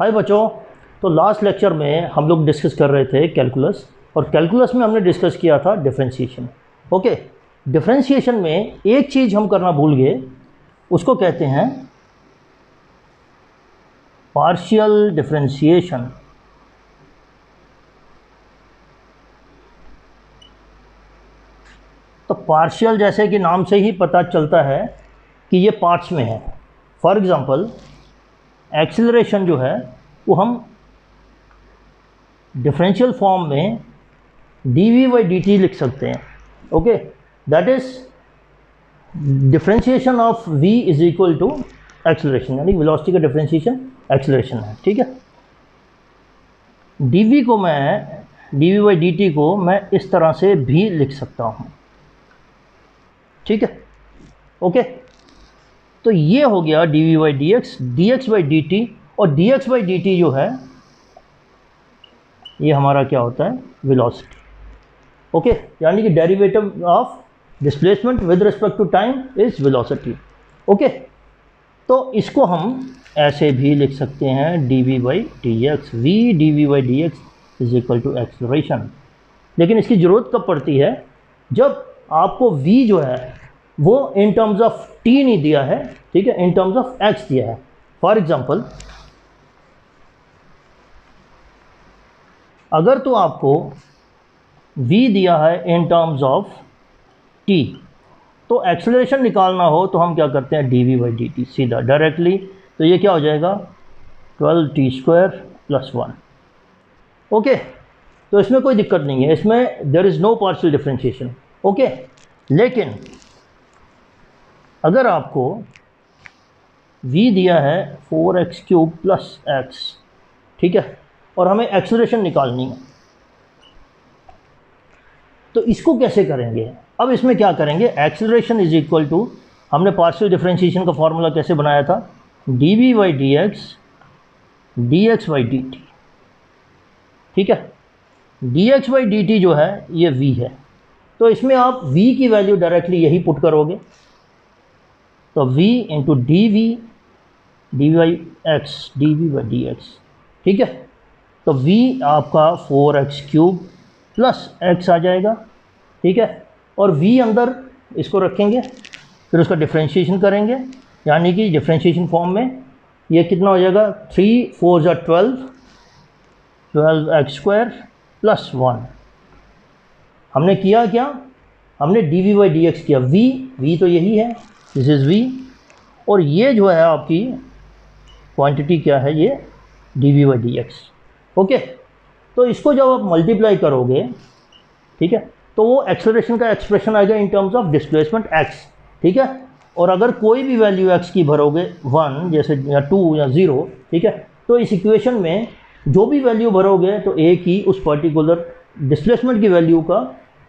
हाय बच्चों, तो last lecture में हम लोग डिस्कस कर रहे थे कैलकुलस, और कैलकुलस में हमने डिस्कस किया था डिफरेंशिएशन। ओके, डिफरेंशिएशन में एक चीज़ हम करना भूल गए, उसको कहते हैं पार्शियल डिफरेंशिएशन। तो पार्शियल जैसे कि नाम से ही पता चलता है कि ये पार्ट्स में है। फॉर एग्ज़ाम्पल एक्सीलरेशन जो है वो हम डिफरेंशियल फॉर्म में dv/dt लिख सकते हैं। Okay, that is differentiation of v is equal to acceleration, यानी वेलोसिटी का डिफरेंशिएशन एक्सीलरेशन है। ठीक है, dv/dt को मैं इस तरह से भी लिख सकता हूँ। ठीक है, ओके, तो ये हो गया dv/dx, dx/dt, और dx/dt जो है ये हमारा क्या होता है, वेलोसिटी। ओके, यानी कि derivative of displacement with respect to time is velocity. Okay, तो इसको हम ऐसे भी लिख सकते हैं dv/dx, v dv/dx is equal to acceleration. लेकिन इसकी ज़रूरत कब पड़ती है, जब आपको v जो है वो इन टर्म्स ऑफ t नहीं दिया है, ठीक है, इन टर्म्स ऑफ x दिया है। फॉर एग्जांपल अगर तो आपको v दिया है इन टर्म्स ऑफ t, तो एक्सेलरेशन निकालना हो तो हम क्या करते हैं, dv/dt सीधा डायरेक्टली। तो ये क्या हो जाएगा, 12t² + 1। ओके, तो इसमें कोई दिक्कत नहीं है, इसमें there is no partial differentiation. Okay, लेकिन अगर आपको v दिया है 4x³ + x, ठीक है, और हमें एक्सेलरेशन निकालनी है, तो इसको कैसे करेंगे। अब इसमें क्या करेंगे, एक्सेलरेशन इज इक्वल टू, हमने पार्शियल डिफरेंशिएशन का फॉर्मूला कैसे बनाया था, dv/dx dx/dt। ठीक है, dx/dt जो है ये v है, तो इसमें आप v की वैल्यू डायरेक्टली यही पुट करोगे, तो v into dv dv/x dv/dx। ठीक है, तो v आपका 4x³ + x आ जाएगा। ठीक है, और v अंदर इसको रखेंगे, फिर उसका डिफरेंशिएशन करेंगे, यानी कि डिफरेंशिएशन फॉर्म में ये कितना हो जाएगा, 3 4 = 12, 12x² + 1। हमने किया क्या, हमने dv/dx किया, v तो यही है, दिस इज़ v, और ये जो है आपकी क्वांटिटी क्या है, ये dv/dx। ओके, तो इसको जब आप मल्टीप्लाई करोगे, ठीक है, तो वो एक्सेलरेशन का एक्सप्रेशन आएगा in terms of displacement x। ठीक है, और अगर कोई भी वैल्यू x की भरोगे 1 जैसे या 2 या 0, ठीक है, तो इस इक्वेशन में जो भी वैल्यू भरोगे तो एक ही उस पर्टिकुलर डिस्प्लेसमेंट की वैल्यू का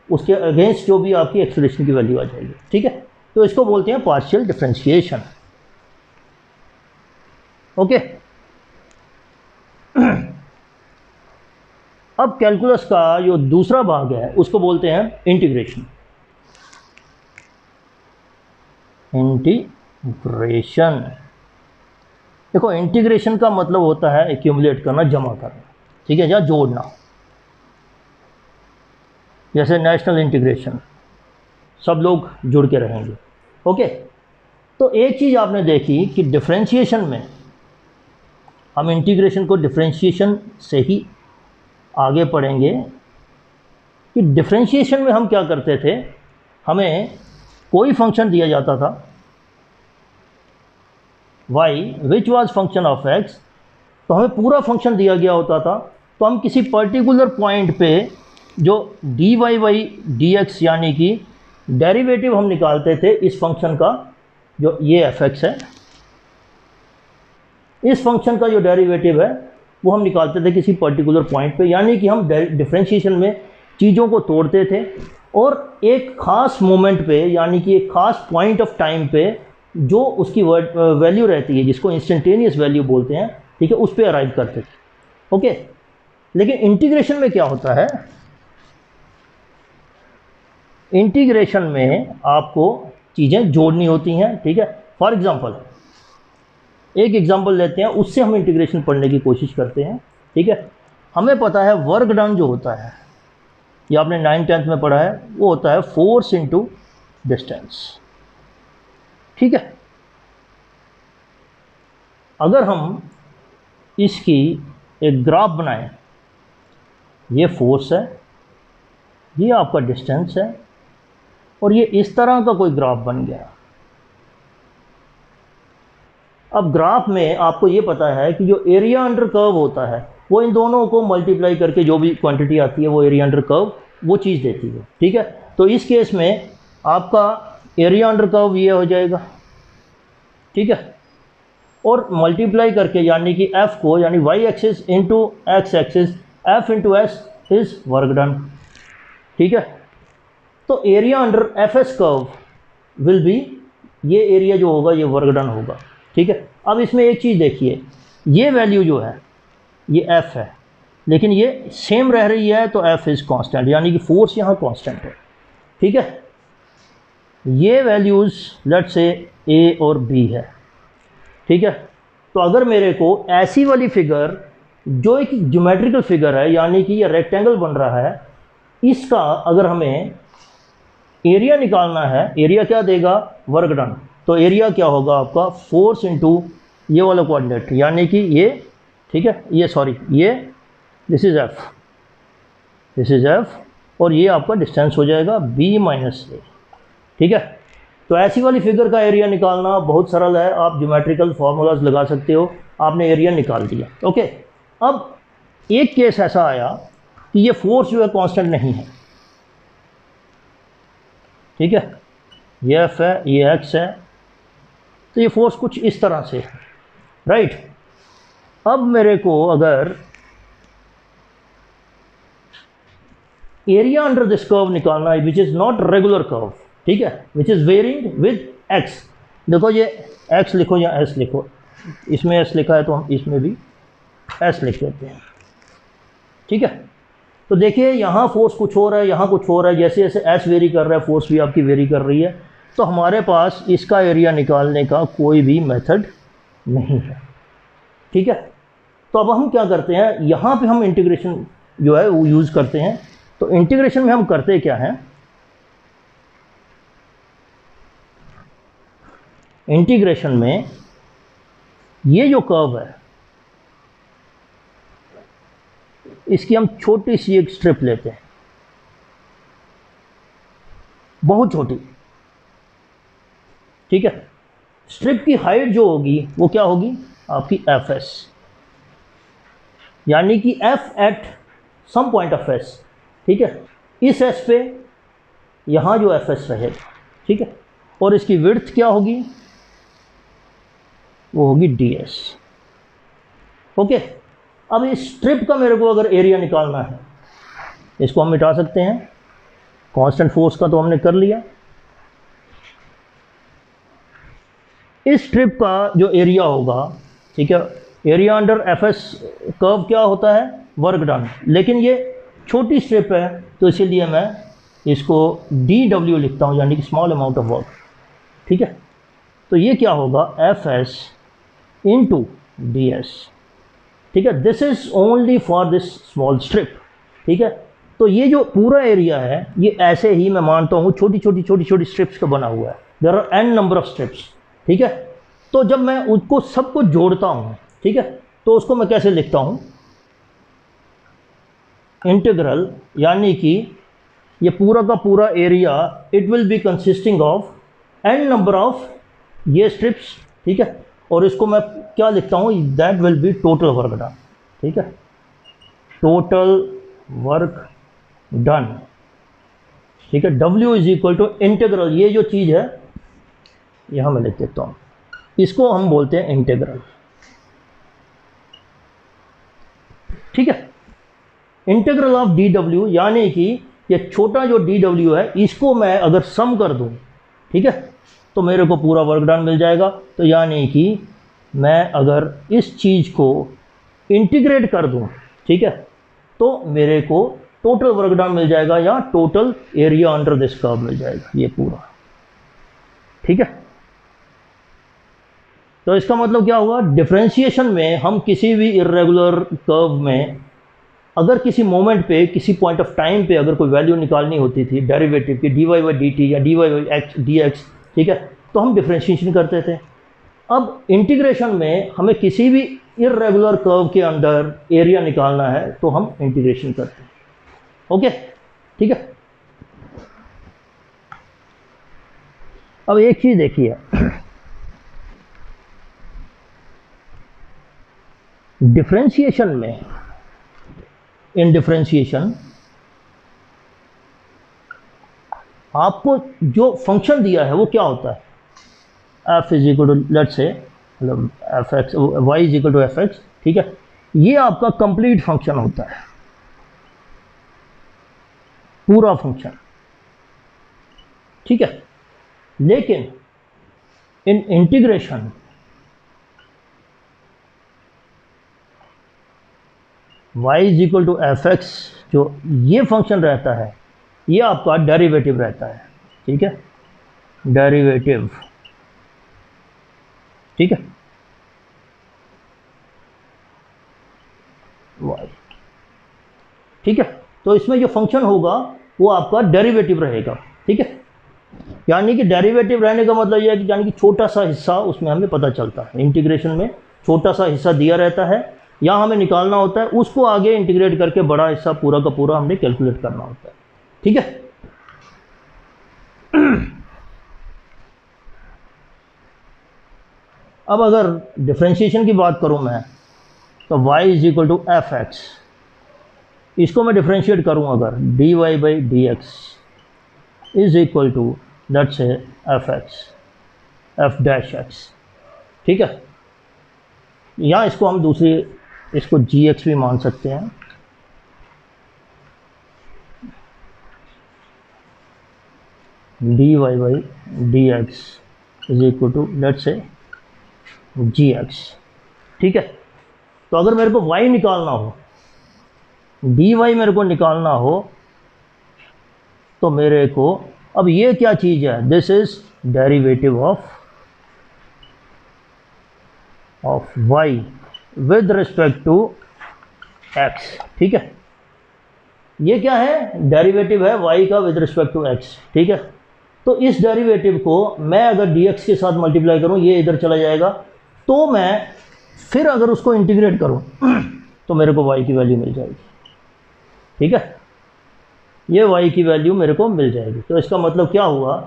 उसके अगेंस्ट जो भी आपकी एक्सेलरेशन की वैल्यू आ जाएगी। ठीक है, तो इसको बोलते हैं पार्शियल डिफरेंशिएशन। ओके, अब कैलकुलस का जो दूसरा भाग है उसको बोलते हैं इंटीग्रेशन। इंटीग्रेशन, देखो इंटीग्रेशन का मतलब होता है एक्यूमुलेट करना, जमा करना, ठीक है, या जोड़ना। जैसे नेशनल इंटीग्रेशन, सब लोग जुड़ के रहेंगे। ओके, तो एक चीज़ आपने देखी कि डिफरेंशिएशन में हम इंटीग्रेशन को डिफरेंशिएशन से ही आगे पढ़ेंगे कि डिफरेंशिएशन में हम क्या करते थे, हमें कोई फंक्शन दिया जाता था y which was function of x, तो हमें पूरा फंक्शन दिया गया होता था, तो हम किसी पर्टिकुलर पॉइंट पे जो dy/dx यानी कि डेरिवेटिव हम निकालते थे इस फंक्शन का, जो ये f(x) है, इस फंक्शन का जो डेरिवेटिव है वो हम निकालते थे किसी पर्टिकुलर पॉइंट पे, यानी कि हम डिफरेंशिएशन में चीज़ों को तोड़ते थे और एक ख़ास मोमेंट पे, यानी कि एक ख़ास पॉइंट ऑफ टाइम पे जो उसकी वैल्यू रहती है, जिसको इंस्टेंटेनियस वैल्यू बोलते हैं, ठीक है, उस पर अराइव करते थे। ओके, लेकिन इंटीग्रेशन में क्या होता है, इंटीग्रेशन में आपको चीज़ें जोड़नी होती हैं। ठीक है, फॉर एग्जांपल एक एग्जांपल लेते हैं, उससे हम इंटीग्रेशन पढ़ने की कोशिश करते हैं। ठीक है, हमें पता है वर्क डन जो होता है, ये आपने 9th-10th में पढ़ा है, वो होता है फोर्स इनटू डिस्टेंस। ठीक है, अगर हम इसकी एक ग्राफ बनाएं, ये फोर्स है, ये आपका डिस्टेंस है, और ये इस तरह का कोई ग्राफ बन गया। अब ग्राफ में आपको ये पता है कि जो एरिया अंडर कर्व होता है वो इन दोनों को मल्टीप्लाई करके जो भी क्वांटिटी आती है वो एरिया अंडर कर्व वो चीज़ देती है। ठीक है, तो इस केस में आपका एरिया अंडर कर्व ये हो जाएगा। ठीक है, और मल्टीप्लाई करके यानी कि एफ को, यानी Y axis into X axis, F into S is work done. ठीक है, तो area under F S curve will be, ये एरिया जो होगा ये वर्क डन होगा। ठीक है, अब इसमें एक चीज़ देखिए, ये वैल्यू जो है ये एफ है, लेकिन ये सेम रह रही है, तो एफ इज़ कांस्टेंट, यानी कि फोर्स यहाँ कांस्टेंट है। ठीक है, ये वैल्यूज़ लेट से ए और बी है। ठीक है, तो अगर मेरे को ऐसी वाली फिगर जो एक ज्योमेट्रिकल फिगर है, यानी कि ये रेक्टेंगल बन रहा है, इसका अगर हमें एरिया निकालना है, एरिया क्या देगा, वर्क डन, तो एरिया क्या होगा आपका फोर्स इनटू ये वाला कोऑर्डिनेट, यानी कि ये, ठीक है, ये सॉरी ये this is F, this is F, और ये आपका डिस्टेंस हो जाएगा बी माइनस ए। ठीक है, तो ऐसी वाली फिगर का एरिया निकालना बहुत सरल है, आप ज्योमेट्रिकल फार्मूलाज लगा सकते हो, आपने एरिया निकाल दिया। ओके, अब एक केस ऐसा आया कि ये फोर्स जो है कांस्टेंट नहीं है। ठीक है, ये एफ है, ये एक्स है, तो ये फोर्स कुछ इस तरह से है, राइट। अब मेरे को अगर एरिया अंडर दिस कर्व निकालना है which is not regular curve, ठीक है, which is varying with X, देखो ये एक्स लिखो या एस लिखो, इसमें एस लिखा है तो हम इसमें भी एस लिख देते हैं। ठीक है, तो देखिए यहाँ फोर्स कुछ हो रहा है, यहाँ कुछ हो रहा है, जैसे जैसे एस वेरी कर रहा है फोर्स भी आपकी वेरी कर रही है, तो हमारे पास इसका एरिया निकालने का कोई भी मेथड नहीं है। ठीक है, तो अब हम क्या करते हैं, यहाँ पे हम इंटीग्रेशन जो है वो यूज़ करते हैं। तो इंटीग्रेशन में हम करते क्या हैं, इंटीग्रेशन में ये जो कर्व है इसकी हम छोटी सी एक स्ट्रिप लेते हैं, बहुत छोटी। ठीक है, स्ट्रिप की हाइट जो होगी वो क्या होगी आपकी एफ एस, यानी कि F at some point of S. ठीक है, इस एस पे यहाँ जो एफ एस रहेगा। ठीक है, और इसकी विड्थ क्या होगी, वो होगी डी एस। ओके, अब इस स्ट्रिप का मेरे को अगर एरिया निकालना है, इसको हम मिटा सकते हैं, कांस्टेंट फोर्स का तो हमने कर लिया। इस स्ट्रिप का जो एरिया होगा, ठीक है, area under F S curve क्या होता है, वर्क डन, लेकिन ये छोटी स्ट्रिप है तो इसीलिए मैं इसको डी डब्ल्यू लिखता हूँ, यानी कि स्मॉल अमाउंट ऑफ वर्क। ठीक है, तो ये क्या होगा F S into D S. ठीक है, this is only for this small strip. ठीक है, तो ये जो पूरा एरिया है ये ऐसे ही मैं मानता हूँ छोटी छोटी छोटी छोटी स्ट्रिप्स का बना हुआ है, there are N number of strips. ठीक है, तो जब मैं उसको सबको जोड़ता हूँ, ठीक है, तो उसको मैं कैसे लिखता हूँ, इंटीग्रल, यानी कि ये पूरा का पूरा area it will be consisting of N number of ये स्ट्रिप्स। ठीक है, और इसको मैं क्या लिखता हूँ, that will be total work done. ठीक है, टोटल वर्क डन। ठीक है, W is equal to integral, ये जो चीज़ है यहाँ मैं लिख देता हूँ, इसको हम बोलते हैं इंटीग्रल। ठीक है, इंटीग्रल ऑफ dw, यानी कि ये छोटा जो dw है इसको मैं अगर सम कर दूँ, ठीक है, तो मेरे को पूरा वर्क डन मिल जाएगा। तो यानी कि मैं अगर इस चीज़ को इंटीग्रेट कर दूँ, ठीक है, तो मेरे को टोटल वर्क डन मिल जाएगा या total area under this curve मिल जाएगा, ये पूरा। ठीक है, तो इसका मतलब क्या हुआ, डिफरेंशिएशन में हम किसी भी इर्रेगुलर कर्व में अगर किसी मोमेंट पे, किसी पॉइंट ऑफ टाइम पे अगर कोई वैल्यू निकालनी होती थी डेरिवेटिव की, D Y by D T या D Y by x D X, ठीक है, तो हम डिफरेंशिएशन करते थे। अब इंटीग्रेशन में हमें किसी भी इर्रेगुलर कर्व के अंदर एरिया निकालना है तो हम इंटीग्रेशन करते हैं। ओके, ठीक है। अब एक चीज देखिए, डिफरेंशिएशन में, इन डिफरेंशिएशन आपको जो फंक्शन दिया है वो क्या होता है, f is equal to let's say मतलब F X, Y is equal to F X, ठीक है, ये आपका कंप्लीट फंक्शन होता है, पूरा फंक्शन, ठीक है। लेकिन in integration y is equal to F X, जो ये फंक्शन रहता है ये आपका डेरिवेटिव रहता है, ठीक है, डेरिवेटिव, ठीक है, y, ठीक है। तो इसमें जो फंक्शन होगा वो आपका डेरिवेटिव रहेगा, ठीक है। यानी कि डेरिवेटिव रहने का मतलब यह है कि यानी कि छोटा सा हिस्सा उसमें हमें पता चलता है, इंटीग्रेशन में छोटा सा हिस्सा दिया रहता है, या हमें निकालना होता है, उसको आगे इंटीग्रेट करके बड़ा हिस्सा पूरा का पूरा हमने कैलकुलेट करना होता है, ठीक है। अब अगर डिफरेंशिएशन की बात करूं मैं, तो y is equal to F X, इसको मैं डिफरेंशिएट करूं अगर D Y by D X is equal to let's say F X, F dash X, ठीक है, या इसको हम दूसरी, इसको जी एक्स भी मान सकते हैं, D Y by D X is equal to let's say G x, ठीक है। तो अगर मेरे को y निकालना हो, dy मेरे को निकालना हो, तो मेरे को अब ये क्या चीज़ है, this is derivative of y with respect to x, ठीक है। ये क्या है, डेरिवेटिव है y का विद रिस्पेक्ट टू x, ठीक है। तो इस डेरिवेटिव को मैं अगर dx के साथ मल्टीप्लाई करूं, ये इधर चला जाएगा, तो मैं फिर अगर उसको इंटीग्रेट करूं तो मेरे को y की वैल्यू मिल जाएगी, ठीक है, ये y की वैल्यू मेरे को मिल जाएगी। तो इसका मतलब क्या हुआ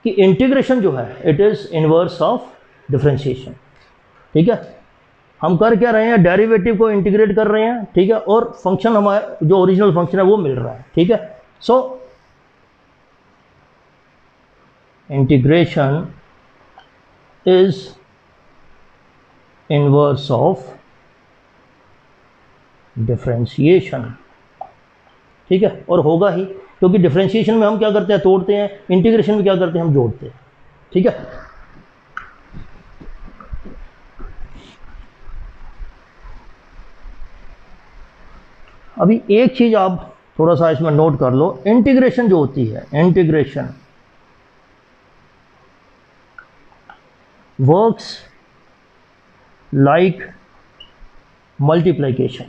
कि इंटीग्रेशन जो है it is inverse of differentiation, ठीक है। हम कर क्या रहे हैं, डेरिवेटिव को इंटीग्रेट कर रहे हैं, ठीक है, और फंक्शन हमारा जो ओरिजिनल फंक्शन है वो मिल रहा है, ठीक है। सो integration is inverse of differentiation, ठीक है, और होगा ही, क्योंकि डिफरेंशिएशन में हम क्या करते हैं, तोड़ते हैं, इंटीग्रेशन में क्या करते हैं, हम जोड़ते हैं, ठीक है। अभी एक चीज आप थोड़ा सा इसमें नोट कर लो, इंटीग्रेशन जो होती है, इंटीग्रेशन वर्क्स लाइक मल्टीप्लिकेशन।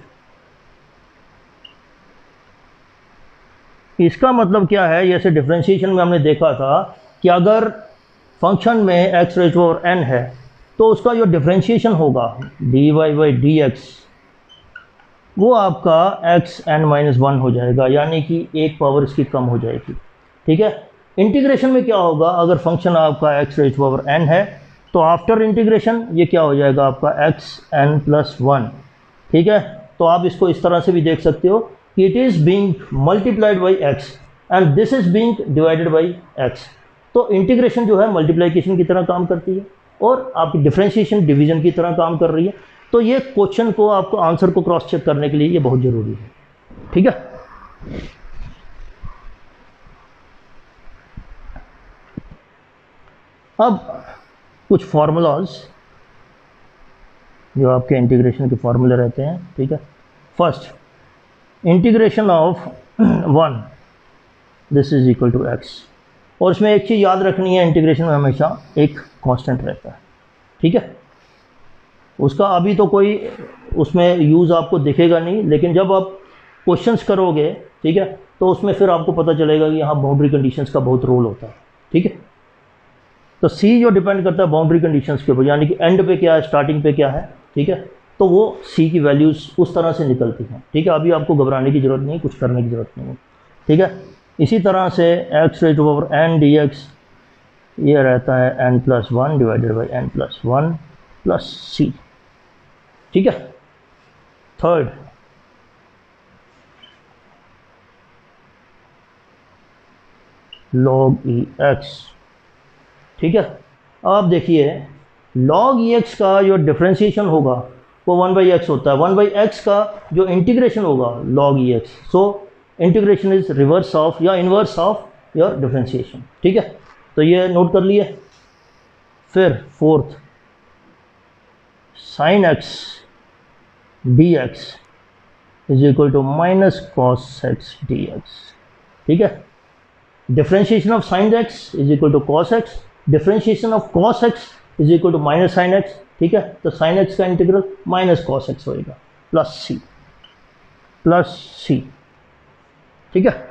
इसका मतलब क्या है, जैसे डिफरेंशिएशन में हमने देखा था कि अगर फंक्शन में x raise to power n है तो उसका जो डिफरेंशिएशन होगा dy बाई डी एक्स, वो आपका x(n-1) हो जाएगा, यानी कि एक पावर इसकी कम हो जाएगी, ठीक है। इंटीग्रेशन में क्या होगा, अगर फंक्शन आपका x raise to power n है तो आफ्टर इंटीग्रेशन ये क्या हो जाएगा आपका xn+1, ठीक है। तो आप इसको इस तरह से भी देख सकते हो कि it is being multiplied by x and this is being divided by x। तो इंटीग्रेशन जो है मल्टीप्लिकेशन की तरह काम करती है और आपकी डिफरेंशिएशन डिवीजन की तरह काम कर रही है। तो ये क्वेश्चन को, आपको आंसर को क्रॉस चेक करने के लिए ये बहुत ज़रूरी है, ठीक है। अब कुछ फार्मूलाज जो आपके इंटीग्रेशन के फार्मूले रहते हैं, ठीक है। First, integration of 1 this is equal to x, और इसमें एक चीज़ याद रखनी है, इंटीग्रेशन में हमेशा एक कांस्टेंट रहता है, ठीक है। उसका अभी तो कोई उसमें यूज़ आपको दिखेगा नहीं, लेकिन जब आप क्वेश्चंस करोगे, ठीक है, तो उसमें फिर आपको पता चलेगा कि यहाँ बाउंड्री कंडीशंस का बहुत रोल होता है, ठीक है। तो सी जो डिपेंड करता है बाउंड्री कंडीशंस के ऊपर, यानी कि एंड पे क्या है, स्टार्टिंग पे क्या है, ठीक है, तो वो सी की वैल्यूज़ उस तरह से निकलती हैं, ठीक है। अभी आपको घबराने की ज़रूरत नहीं, कुछ करने की ज़रूरत नहीं है, ठीक है। इसी तरह से X raise over N D X ये रहता है N plus one divided by N plus one plus C, ठीक है। थर्ड, log ई एक्स, ठीक है। अब देखिए log ई एक्स का जो डिफ्रेंशिएशन होगा वो 1/x होता है, 1/x का जो इंटीग्रेशन होगा log E X, so integration is reverse of या इनवर्स ऑफ योर डिफ्रेंशिएशन, ठीक है। तो ये नोट कर लिए। फिर fourth, sine X D X is equal to minus cos X D X, ठीक है। Differentiation of sine X is equal to cos X, differentiation of cos X is equal to minus sine X, ठीक है। तो sine X का integral minus cos X होएगा plus C, ठीक है।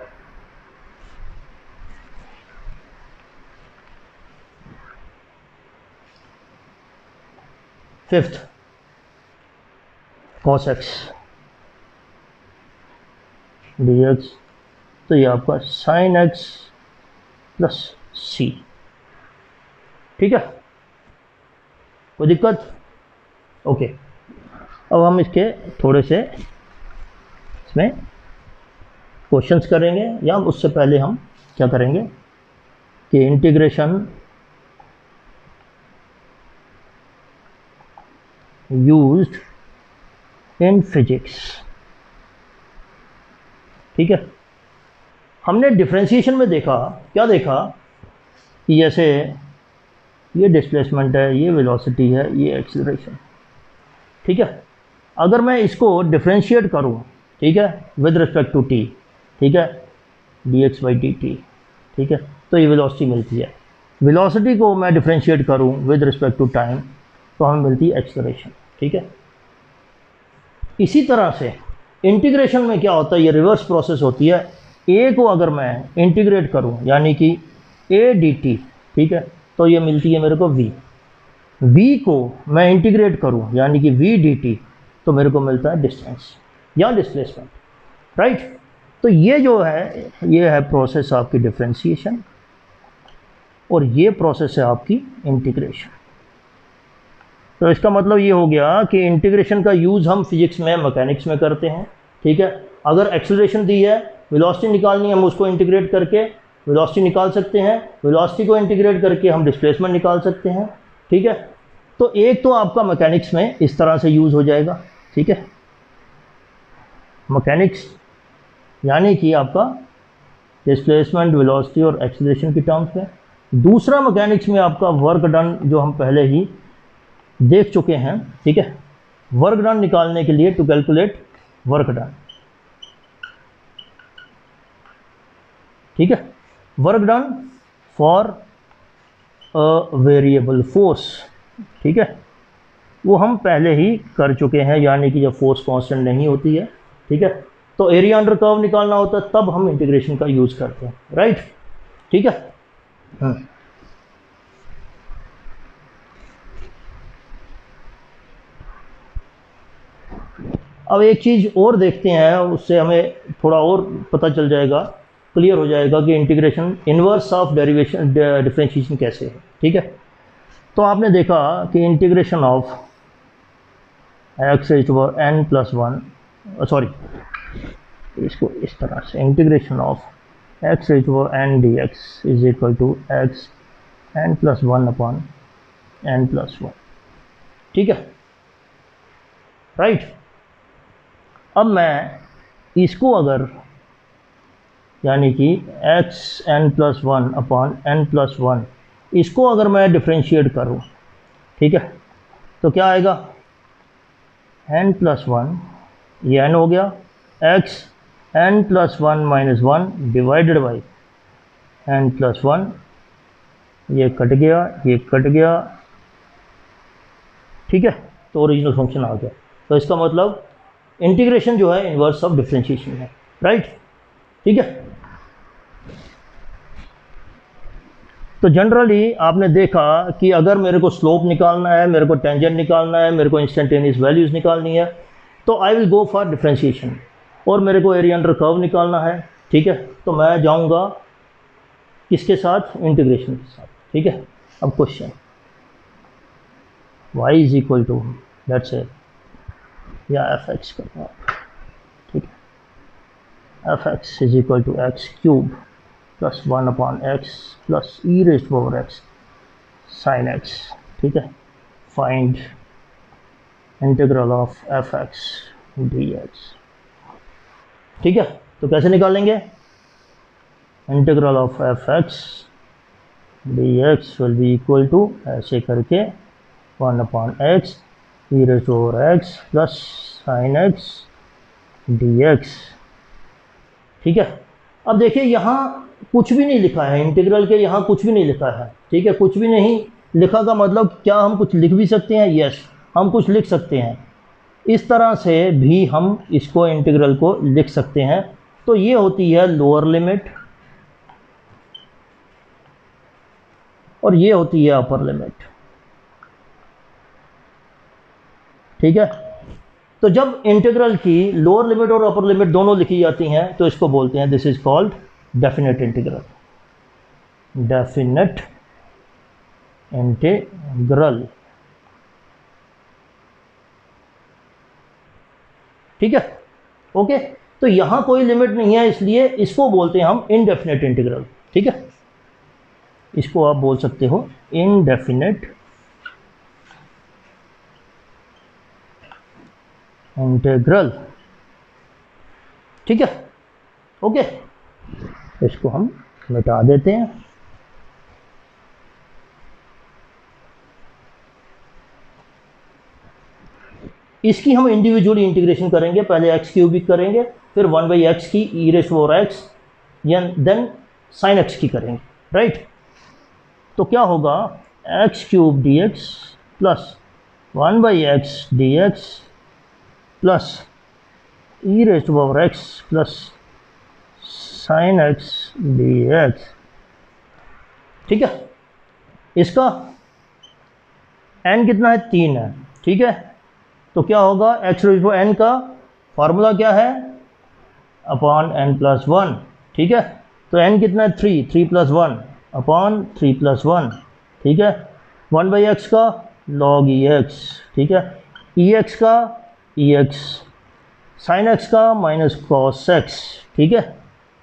Fifth, cos X D x, तो ये आपका साइन एक्स प्लस सी, ठीक है। कोई दिक्कत? ओके। अब हम इसके थोड़े से इसमें क्वेश्चंस करेंगे, या उससे पहले हम क्या करेंगे कि इंटीग्रेशन यूज्ड इन फिजिक्स, ठीक है। हमने डिफरेंशिएशन में देखा, क्या देखा कि जैसे ये डिस्प्लेसमेंट है, ये वेलोसिटी है, ये एक्सीलरेशन, ठीक है। अगर मैं इसको डिफरेंशिएट करूं, ठीक है, विद रिस्पेक्ट टू टी, ठीक है, dx बाई डी टी, ठीक है, तो ये वेलोसिटी मिलती है। वेलोसिटी को मैं डिफरेंशिएट करूं विद रिस्पेक्ट टू टाइम, तो हमें मिलती है एक्सीलरेशन, ठीक है। इसी तरह से इंटीग्रेशन में क्या होता है, ये रिवर्स प्रोसेस होती है। ए को अगर मैं इंटीग्रेट करूं, यानी कि ए डी टी, ठीक है, तो ये मिलती है मेरे को वी। वी को मैं इंटीग्रेट करूं, यानी कि वी डी टी, तो मेरे को मिलता है डिस्टेंस या डिस्प्लेसमेंट, राइट। तो ये जो है, ये है प्रोसेस आपकी डिफरेंशिएशन, और ये प्रोसेस है आपकी इंटीग्रेशन। तो इसका मतलब ये हो गया कि इंटीग्रेशन का यूज़ हम फिजिक्स में, मैकेनिक्स में करते हैं, ठीक है। अगर एक्सेलरेशन दी है, वेलोसिटी निकालनी है, हम उसको इंटीग्रेट करके वेलोसिटी निकाल सकते हैं, वेलोसिटी को इंटीग्रेट करके हम डिस्प्लेसमेंट निकाल सकते हैं, ठीक है। तो एक तो आपका मैकेनिक्स में इस तरह से यूज़ हो जाएगा, ठीक है, मैकेनिक्स यानी कि आपका डिस्प्लेसमेंट, वेलोसिटी और एक्सेलरेशन की टर्म्स में। दूसरा मैकेनिक्स में आपका वर्क डन, जो हम पहले ही देख चुके हैं, ठीक है, वर्क डन निकालने के लिए टू कैलकुलेट वर्क डन, ठीक है, work done for a variable force, ठीक है, वो हम पहले ही कर चुके हैं, यानी कि जब फोर्स कांस्टेंट नहीं होती है, ठीक है, तो एरिया अंडर कर्व निकालना होता है, तब हम इंटीग्रेशन का यूज़ करते हैं, राइट, ठीक है। अब एक चीज़ और देखते हैं, उससे हमें थोड़ा और पता चल जाएगा, क्लियर हो जाएगा कि integration inverse of derivation differentiation कैसे है, ठीक है। तो आपने देखा कि integration of X raise to power N plus one, sorry, इसको इस तरह से, integration of X raise to power N D X is equal to X N plus one upon N plus one, ठीक है, राइट। अब मैं इसको अगर, यानी कि X N plus one upon N plus one, इसको अगर मैं डिफ्रेंशिएट करूँ, ठीक है, तो क्या आएगा, एन प्लस वन, ये एन हो गया, X N plus one minus one divided by N plus one, ये कट गया, ये कट गया, ठीक है। तो ओरिजिनल फंक्शन आ गया। तो इसका मतलब इंटीग्रेशन जो है इन्वर्स ऑफ डिफरेंशिएशन है, राइट। ठीक है, तो जनरली आपने देखा कि अगर मेरे को स्लोप निकालना है, मेरे को टेंजेंट निकालना है, मेरे को इंस्टेंटेनियस वैल्यूज़ निकालनी है, तो I will go for differentiation. और मेरे को एरिया अंडर कर्व निकालना है, ठीक है, तो मैं जाऊंगा किसके साथ, इंटीग्रेशन के साथ। ठीक है, अब question y is equal to let's say या एफ एक्स करना, ठीक है, F X is equal to X cube plus 1/x plus E raised to power x sine x। ठीक है, find integral of F X D X. ठीक है, तो कैसे निकालेंगे, integral of F X D X will be equal to ऐसे करके 1/x E raised to power x plus sine x D X. ठीक है, अब देखिए यहाँ कुछ भी नहीं लिखा है, इंटीग्रल के यहाँ कुछ भी नहीं लिखा है। ठीक है, कुछ भी नहीं लिखा का मतलब क्या, हम कुछ लिख भी सकते हैं, यस हम कुछ लिख सकते हैं। इस तरह से भी हम इसको इंटीग्रल को लिख सकते हैं। तो ये होती है लोअर लिमिट और ये होती है अपर लिमिट। ठीक है, तो जब इंटीग्रल की लोअर लिमिट और अपर लिमिट दोनों लिखी जाती हैं तो इसको बोलते हैं, this is called definite integral, definite integral. ठीक है, ओके, तो यहां कोई लिमिट नहीं है, इसलिए इसको बोलते हैं हम इनडेफिनेट इंटीग्रल। ठीक है, इसको आप बोल सकते हो इनडेफिनेट इंटीग्रल। ठीक है, ओके, इसको हम मिटा देते हैं। इसकी हम इंडिविजुअली इंटीग्रेशन करेंगे, पहले एक्स क्यूबिक करेंगे, फिर 1/x की E raised to power x या देन साइन x की करेंगे, राइट। तो क्या होगा, X cube D X plus 1/x D X plus E raised to power x plus sine x D X. ठीक है, इसका n कितना है, 3 है। ठीक है, तो क्या होगा, x रेज़्ड टू n का फार्मूला क्या है, अपॉन n प्लस 1। ठीक है, तो n कितना है, 3 प्लस 1 अपॉन 3 प्लस 1। ठीक है, 1/x का log ex। ठीक है, ex का ex, साइन x का माइनस कॉस x। ठीक है,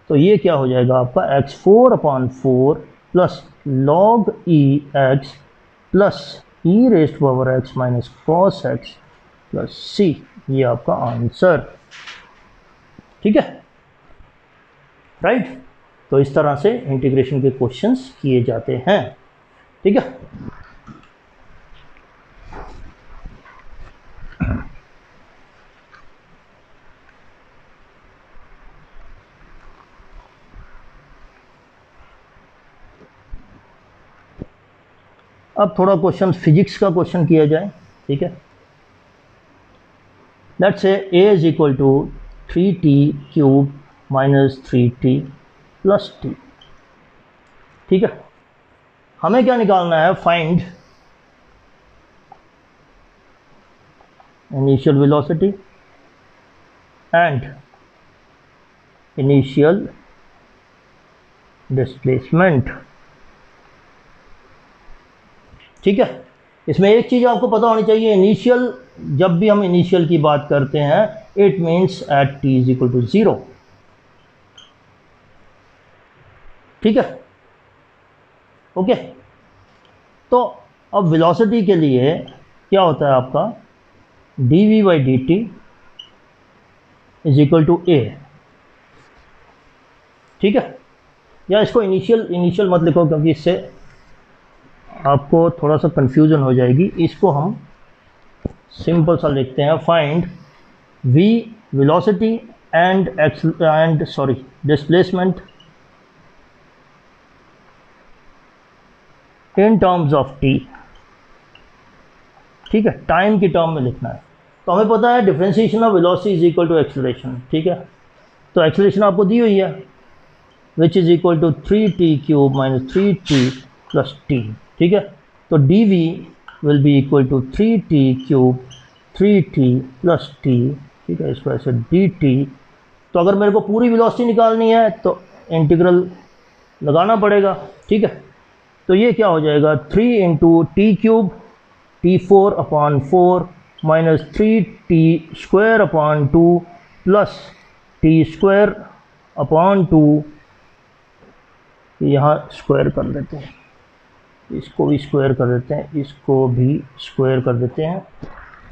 तो ये क्या हो जाएगा आपका, x4/4 plus log ex plus E raised to power x minus cos x plus c, ये आपका आंसर। ठीक है, राइट। तो इस तरह से इंटीग्रेशन के क्वेश्चंस किए जाते हैं। ठीक है, अब थोड़ा क्वेश्चन फिजिक्स का क्वेश्चन किया जाए। ठीक है, let's say a is equal to 3t cube minus 3t plus t। ठीक है, हमें क्या निकालना है, find initial velocity and initial displacement. ठीक है, इसमें एक चीज़ आपको पता होनी चाहिए, इनिशियल, जब भी हम इनिशियल की बात करते हैं it means at t is equal to 0। ठीक है, ओके, तो अब वेलोसिटी के लिए क्या होता है आपका, dv/dt is equal to a। ठीक है, या इसको इनिशियल मत लिखो क्योंकि इससे आपको थोड़ा सा कंफ्यूजन हो जाएगी। इसको हम सिंपल सा लिखते हैं, find v velocity and displacement in terms of t। ठीक है, टाइम की टर्म में लिखना है। तो हमें पता है differentiation of velocity is equal to acceleration, ठीक है। तो एक्सेलरेशन आपको दी हुई है which is equal to 3t³ minus 3t plus t, ठीक है। तो dv will be equal to 3t³ 3t plus t, ठीक है। इस वजह से dt। तो अगर मेरे को पूरी वेलोसिटी निकालनी है तो इंटीग्रल लगाना पड़ेगा, ठीक है। तो ये क्या हो जाएगा 3 into t³ t4/4 minus 3t² 2 plus t²/2, यहाँ स्क्वायर कर देते हैं, इसको भी स्क्वायर कर देते हैं, इसको भी स्क्वायर कर देते हैं,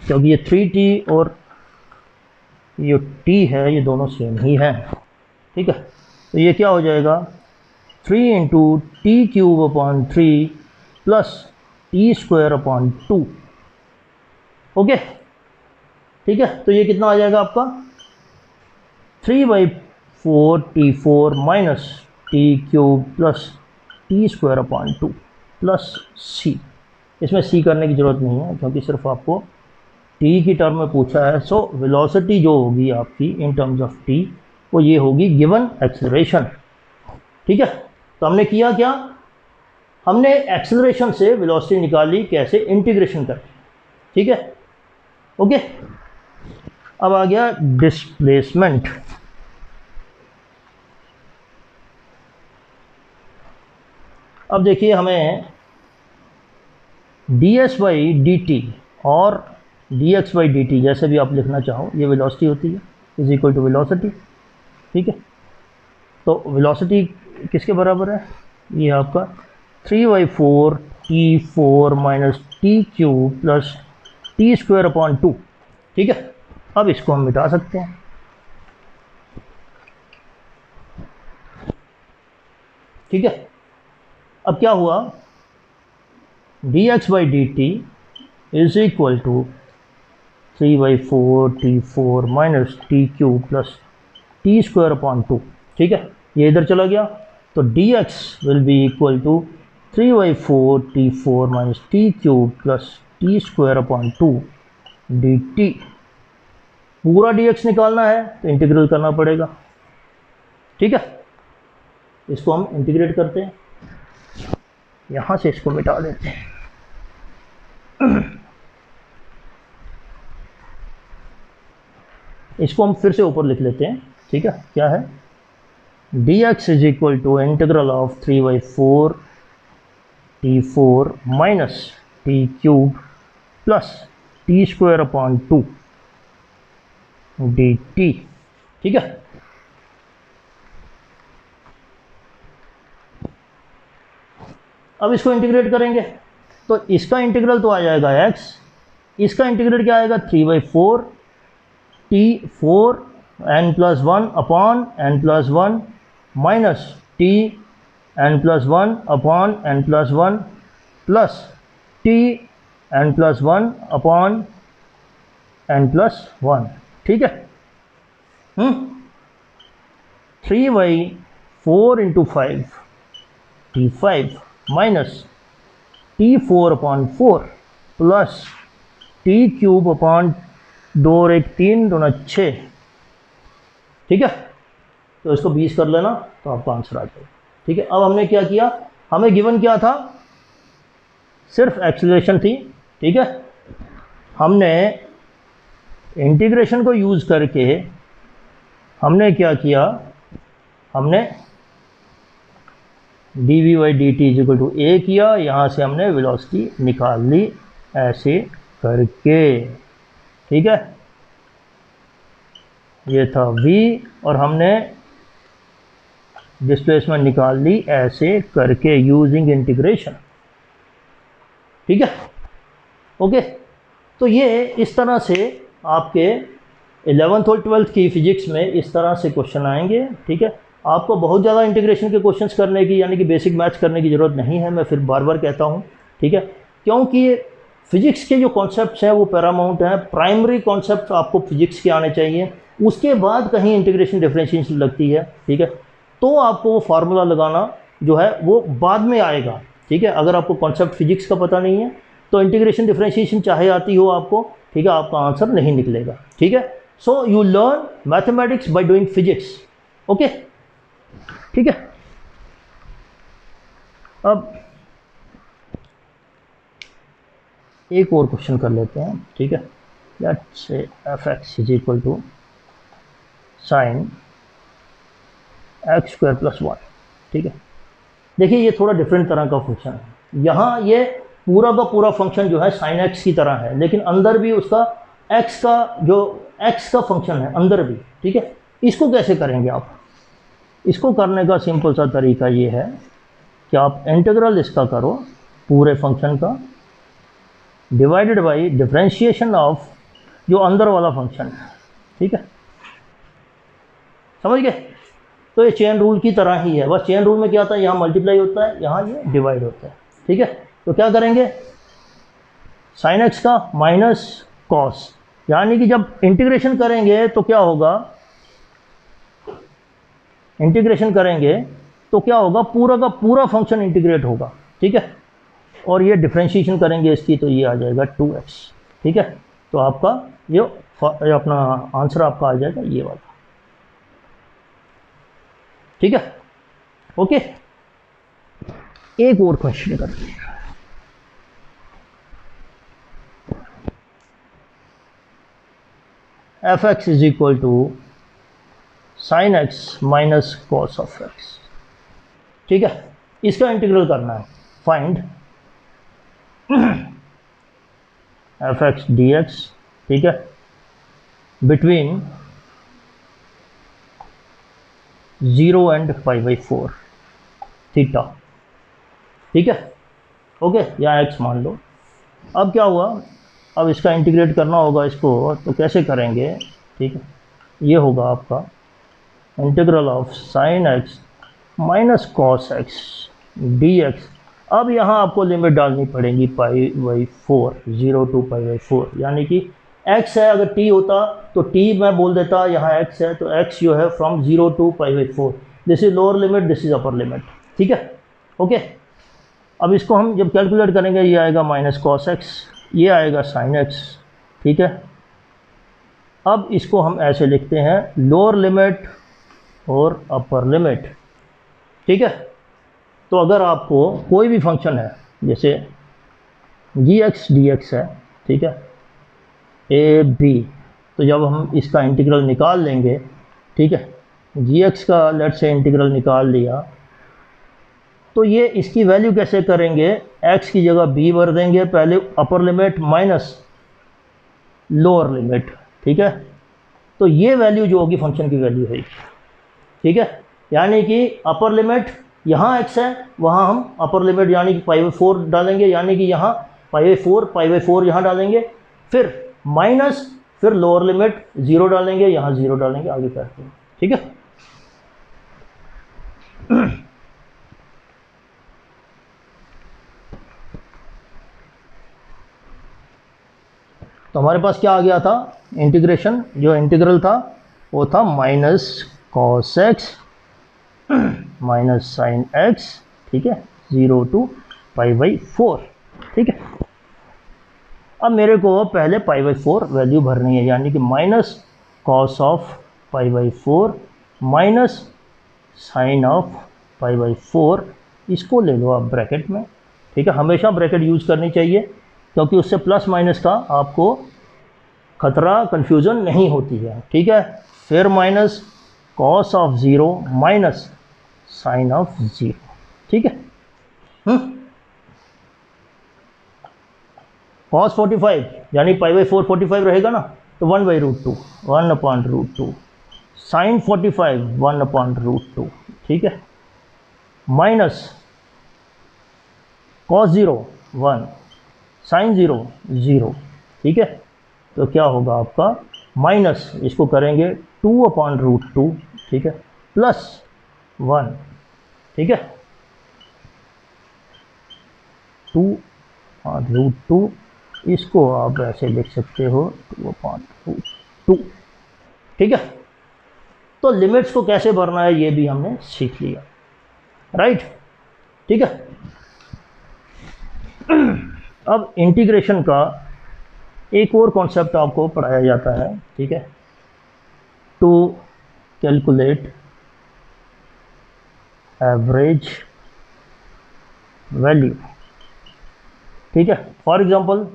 क्योंकि ये 3t और ये t है ये दोनों सेम ही हैं, ठीक है। तो ये क्या हो जाएगा 3 into t³ plus t²/2, okay, ठीक है। तो ये कितना आ जाएगा आपका 3/4 t4 minus t³ plus t²/2 plus c। इसमें c करने की ज़रूरत नहीं है क्योंकि सिर्फ आपको t की टर्म में पूछा है। सो वेलोसिटी जो होगी आपकी इन टर्म्स ऑफ t वो ये होगी गिवन एक्सेलरेशन, ठीक है। तो हमने किया क्या, हमने एक्सेलरेशन से वेलोसिटी निकाली, कैसे, इंटीग्रेशन करके, ठीक है, ओके। अब आ गया डिस्प्लेसमेंट। अब देखिए हमें ds/dt और dx/dt जैसे भी आप लिखना चाहो, ये वेलोसिटी होती है इज इक्वल टू वेलोसिटी, ठीक है। तो वेलोसिटी किसके बराबर है, ये आपका 3/4 t4 minus t³ plus t²/2, ठीक है। अब इसको हम मिटा सकते हैं, ठीक है। अब क्या हुआ dx/dt is equal to 3/4 t4 minus t³ plus t²/2, ठीक है। ये इधर चला गया तो dx will be equal to 3/4 t4 minus t³ plus t²/2 dt। पूरा dx निकालना है तो इंटीग्रल करना पड़ेगा, ठीक है। इसको हम इंटीग्रेट करते हैं, यहां से इसको मिटा देते हैं। इसको हम फिर से ऊपर लिख लेते हैं, ठीक है। क्या है dx is equal to integral of 3/4 t4 minus t³ plus t²/2 dt, ठीक है। अब इसको इंटीग्रेट करेंगे तो इसका इंटीग्रल तो आ जाएगा x, इसका इंटीग्रेट क्या आएगा 3/4 t4 n+1 upon n+1 minus t n+1 upon n+1 plus t n+1 upon n+1, ठीक है। 3/4 into 5 t5 minus t4/4 plus t³/2 और 1 3 2 6, ठीक है। तो इसको 20 कर लेना तो आपका आंसर आ जाएगा, ठीक है। अब हमने क्या किया, हमें गिवन क्या था, सिर्फ एक्सीलरेशन थी, ठीक है। हमने इंटीग्रेशन को यूज़ करके हमने क्या किया, हमने dv/dt is equal to a किया, यहाँ से हमने वेलोसिटी निकाल ली ऐसे करके, ठीक है। ये था v और हमने डिस्प्लेसमेंट निकाल ली ऐसे करके यूजिंग इंटीग्रेशन, ठीक है, ओके। तो ये इस तरह से आपके 11th और 12th की फिजिक्स में इस तरह से क्वेश्चन आएंगे, ठीक है। आपको बहुत ज़्यादा इंटीग्रेशन के क्वेश्चंस करने की यानी कि बेसिक मैथ्स करने की ज़रूरत नहीं है, मैं फिर बार बार कहता हूँ, ठीक है। क्योंकि फिजिक्स के जो कॉन्सेप्ट्स हैं वो पैरामाउंट हैं, प्राइमरी कॉन्सेप्ट आपको फिजिक्स के आने चाहिए, उसके बाद कहीं इंटीग्रेशन डिफरेंशिएशन लगती है, ठीक है। तो आपको वो फार्मूला लगाना जो है वो बाद में आएगा, ठीक है। अगर आपको कॉन्सेप्ट फिजिक्स का पता नहीं है तो इंटीग्रेशन डिफरेंशिएशन चाहे आती हो आपको, ठीक है, आपका आंसर नहीं निकलेगा, ठीक है। So you learn mathematics by doing physics, okay, ठीक है। अब एक और क्वेश्चन कर लेते हैं, ठीक है। Let's say F X is equal to sine X square plus 1, ठीक है। देखिए ये थोड़ा डिफरेंट तरह का फंक्शन है। यहाँ ये पूरा का पूरा फंक्शन जो है साइन एक्स की तरह है, लेकिन अंदर भी उसका एक्स का जो एक्स का फंक्शन है अंदर भी, ठीक है। इसको कैसे करेंगे आप? इसको करने का सिंपल सा तरीका ये है कि आप इंटीग्रल इसका करो पूरे फंक्शन का डिवाइडेड बाई डिफरेंशिएशन ऑफ जो अंदर वाला फंक्शन है, ठीक है, समझ गए। तो ये चेन रूल की तरह ही है, बस चेन रूल में क्या होता है, यहाँ मल्टीप्लाई होता है, यहाँ ये डिवाइड होता है, ठीक है। तो क्या करेंगे, साइन एक्स का माइनस कॉस, यानी कि जब इंटीग्रेशन करेंगे तो क्या होगा, इंटीग्रेशन करेंगे तो क्या होगा, पूरा का पूरा फंक्शन इंटीग्रेट होगा, ठीक है। और ये डिफरेंशिएशन करेंगे इसकी तो ये आ जाएगा 2x, ठीक है। तो आपका ये अपना आंसर आपका आ जाएगा ये वाला, ठीक है, ओके। एक और क्वेश्चन करते हैं। F X is equal to sine X minus cos of X, ठीक है। इसका इंटीग्रल करना है, find F X D X, ठीक है, बिटवीन 0 एंड π/4 थीटा, ठीक है, ओके, या एक्स मान लो। अब क्या हुआ, अब इसका इंटीग्रेट करना होगा इसको, तो कैसे करेंगे, ठीक है। ये होगा आपका integral of sine X minus cos X D x. अब यहाँ आपको लिमिट डालनी पड़ेगी π/4, 0 to π/4, यानी कि x है, अगर t होता तो t मैं बोल देता, यहाँ x है तो x जो है from 0 to π/4, this is lower limit, this is upper limit, ठीक है, ओके। अब इसको हम जब कैलकुलेट करेंगे ये आएगा माइनस कॉस एक्स, ये आएगा साइन एक्स, ठीक है। अब इसको हम ऐसे लिखते हैं लोअर लिमिट और अपर लिमिट, ठीक है। तो अगर आपको कोई भी फंक्शन है, जैसे जी एक्स डी एक्स है, ठीक है, ए बी, तो जब हम इसका इंटीग्रल निकाल लेंगे, ठीक है, जी एक्स का लेट से इंटीग्रल निकाल लिया, तो ये इसकी वैल्यू कैसे करेंगे, एक्स की जगह बी भर देंगे, पहले upper limit minus lower limit, ठीक है। तो ये वैल्यू जो होगी फंक्शन की वैल्यू है, ठीक है, यानी कि अपर लिमिट यहाँ x है, वहाँ हम अपर लिमिट यानी कि π/4 डालेंगे, यानी कि यहाँ π/4 यहाँ डालेंगे, फिर माइनस, फिर लोअर लिमिट 0 डालेंगे, यहाँ 0 डालेंगे, आगे करते हैं, ठीक है। तो हमारे पास क्या आ गया था, इंटीग्रेशन, जो इंटीग्रल था वो था minus cos x minus sine X, ठीक है, 0 to π/4, ठीक है। अब मेरे को पहले π/4 वैल्यू भरनी है, यानी कि minus cos of π/4 minus sine of π/4, इसको ले लो आप ब्रैकेट में, ठीक है। हमेशा ब्रैकेट यूज़ करनी चाहिए, क्योंकि उससे प्लस माइनस का आपको खतरा, कन्फ्यूज़न नहीं होती है, ठीक है। फिर minus cos of 0 minus sine of 0, ठीक है। कॉस 45 यानी π/4 45 रहेगा ना, तो 1/√2, 1/√2, साइन 45 1/√2, ठीक है, माइनस कॉस 0 1, साइन 0 0, ठीक है। तो क्या होगा आपका, माइनस इसको करेंगे 2/√2, ठीक है, प्लस 1, ठीक है, 2/√2, इसको आप ऐसे लिख सकते हो 2/√2, ठीक है। तो लिमिट्स को कैसे भरना है ये भी हमने सीख लिया, राइट, ठीक है। अब इंटीग्रेशन का एक और कॉन्सेप्ट आपको पढ़ाया जाता है, ठीक है, टू कैलकुलेट एवरेज वैल्यू, ठीक है। For example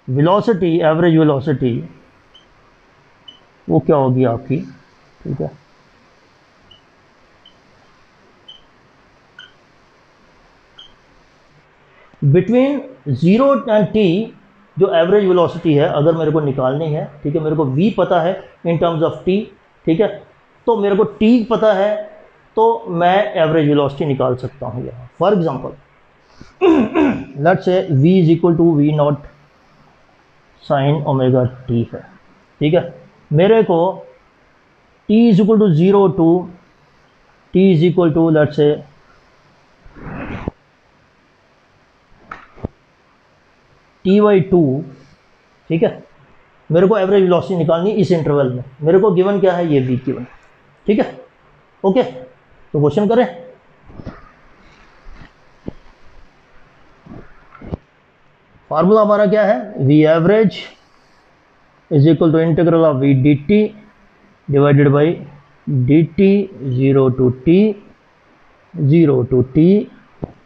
velocity, average velocity वो क्या होगी आपकी, ठीक है, बिटवीन 0 एंड t जो एवरेज वेलोसिटी है अगर मेरे को निकालनी है, ठीक है, मेरे को v पता है इन टर्म्स ऑफ t, ठीक है, तो मेरे को t पता है तो मैं एवरेज वेलोसिटी निकाल सकता हूँ यहाँ। For example let's say v is equal to V naught sine omega t है, ठीक है। मेरे को t is equal to 0 to t is equal to let's say t/2, ठीक है, मेरे को एवरेज वेलोसिटी निकालनी इस इंटरवल में, मेरे को गिवन क्या है, ये v गिवन, ठीक है, ओके। तो क्वेश्चन करें, फार्मूला हमारा क्या है, v average is equal to integral of v dt divided by dt 0 to t 0 to t,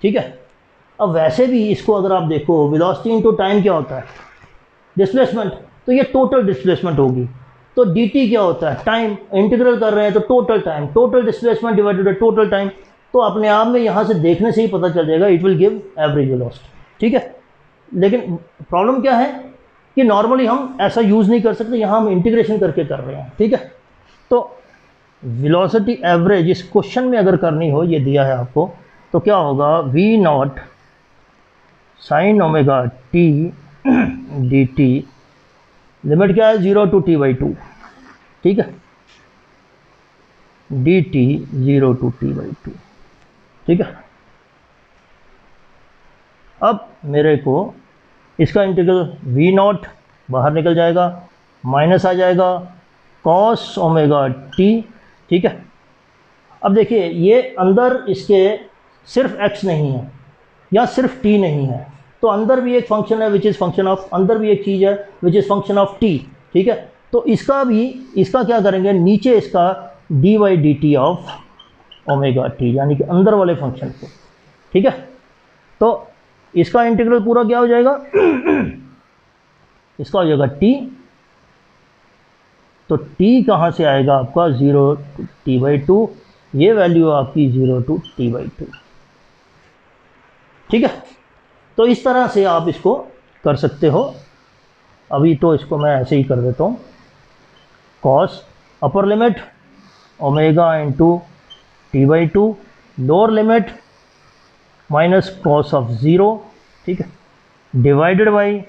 ठीक है। अब वैसे भी इसको अगर आप देखो वेलोसिटी इनटू टाइम क्या होता है, डिस्प्लेसमेंट, तो ये टोटल डिस्प्लेसमेंट होगी, तो dt क्या होता है, टाइम, इंटीग्रल कर रहे हैं तो total time, total displacement divided by total time, तो अपने आप में यहाँ से देखने से ही पता चल जाएगा it will give average velocity, ठीक है। लेकिन प्रॉब्लम क्या है कि नॉर्मली हम ऐसा यूज़ नहीं कर सकते, यहाँ हम इंटीग्रेशन करके कर रहे हैं, ठीक है। तो वेलोसिटी एवरेज इस क्वेश्चन में अगर करनी हो, ये दिया है आपको, तो क्या होगा, v not sine omega t dt, limit क्या है 0 टू t/2, ठीक है, dt 0 टू t/2, ठीक है। अब मेरे को इसका इंटीग्रल v नॉट बाहर निकल जाएगा, माइनस आ जाएगा कॉस ओमेगा t, ठीक है। अब देखिए ये अंदर इसके सिर्फ x नहीं है या सिर्फ t नहीं है, तो अंदर भी एक फंक्शन है विच इज़ फंक्शन ऑफ, अंदर भी एक चीज़ है which is function of t, ठीक है। तो इसका क्या करेंगे, नीचे इसका dy/dt ऑफ ओमेगा t, यानी कि अंदर वाले फंक्शन को, ठीक है। तो इसका इंटीग्रल पूरा क्या हो जाएगा इसका हो जाएगा t, तो t कहाँ से आएगा आपका 0 टू t/2, ये वैल्यू आपकी 0 टू t/2, ठीक है। तो इस तरह से आप इसको कर सकते हो। अभी तो इसको मैं ऐसे ही कर देता हूँ, cos upper limit omega into t/2, lower limit minus cos of 0, ठीक है, डिवाइडेड बाई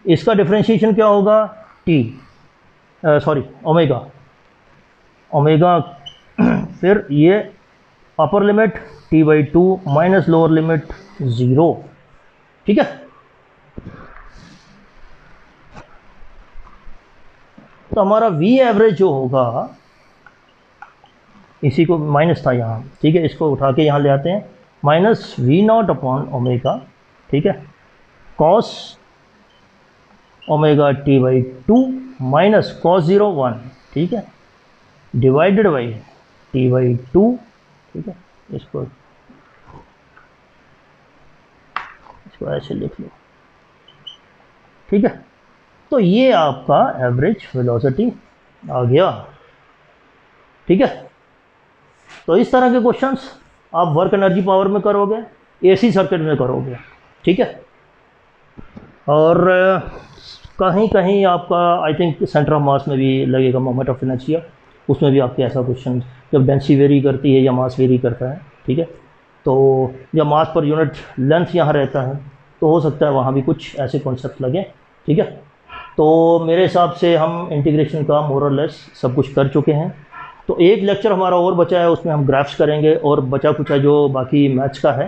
इसका डिफ्रेंशिएशन क्या होगा, t सॉरी ओमेगा फिर ये upper limit t/2 minus lower limit 0, ठीक है। तो हमारा v एवरेज जो होगा, इसी को माइनस था यहाँ, ठीक है, इसको उठा के यहाँ ले आते हैं, minus v not upon omega, ठीक है, cos omega t/2 minus cos 0 1, ठीक है, डिवाइडेड बाई t/2, ठीक है। इसको ऐसे लिख लो, ठीक है। तो ये आपका एवरेज वेलोसिटी आ गया, ठीक है। तो इस तरह के क्वेश्चंस आप वर्क एनर्जी पावर में करोगे, एसी सर्किट में करोगे, ठीक है। और कहीं कहीं आपका I think centre of mass में भी लगेगा मोमेंट ऑफ इनर्शिया, उसमें भी आपके ऐसा क्वेश्चन, जब डेंसिटी वेरी करती है या मास वेरी करता है, ठीक है, तो या मास पर यूनिट लेंथ यहाँ रहता है, तो हो सकता है वहाँ भी कुछ ऐसे कॉन्सेप्ट लगे, ठीक है। तो मेरे हिसाब से हम इंटीग्रेशन का मोर और लेस सब कुछ कर चुके हैं। तो एक लेक्चर हमारा और बचा है, उसमें हम ग्राफ्स करेंगे और बचा कुचा जो बाकी मैथ्स का है,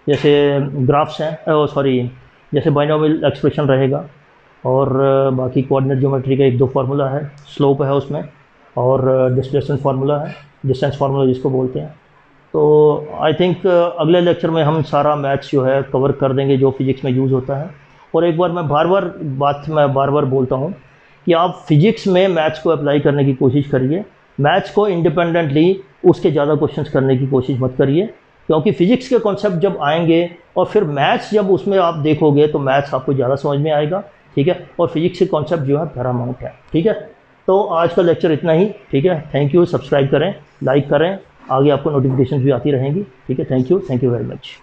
जैसे ग्राफ्स हैं, सॉरी जैसे बाइनोमियल एक्सप्रेशन रहेगा, और बाकी कोऑर्डिनेट ज्योमेट्री का 1-2 फार्मूला है, स्लोप है उसमें, और डिस्प्लेसमेंट फार्मूला है, डिस्टेंस फार्मूला जिसको बोलते हैं। तो आई थिंक अगले लेक्चर में हम सारा मैथ्स जो है कवर कर देंगे जो फिज़िक्स में यूज़ होता है। और एक बार मैं बार बार बोलता हूँ कि आप फिजिक्स में मैथ्स को अप्लाई करने की कोशिश करिए, मैथ्स को इंडिपेंडेंटली उसके ज़्यादा क्वेश्चंस करने की कोशिश मत करिए, क्योंकि फिजिक्स के कॉन्सेप्ट जब आएंगे और फिर मैथ्स जब उसमें आप देखोगे तो मैथ्स आपको ज़्यादा समझ में आएगा, ठीक है। और फिजिक्स के कॉन्सेप्ट जो है पैरामाउंट है, ठीक है। तो आज का लेक्चर इतना ही, ठीक है। थैंक यू, सब्सक्राइब करें, लाइक करें, आगे आपको नोटिफिकेशन भी आती रहेंगी, ठीक है। Thank you very much.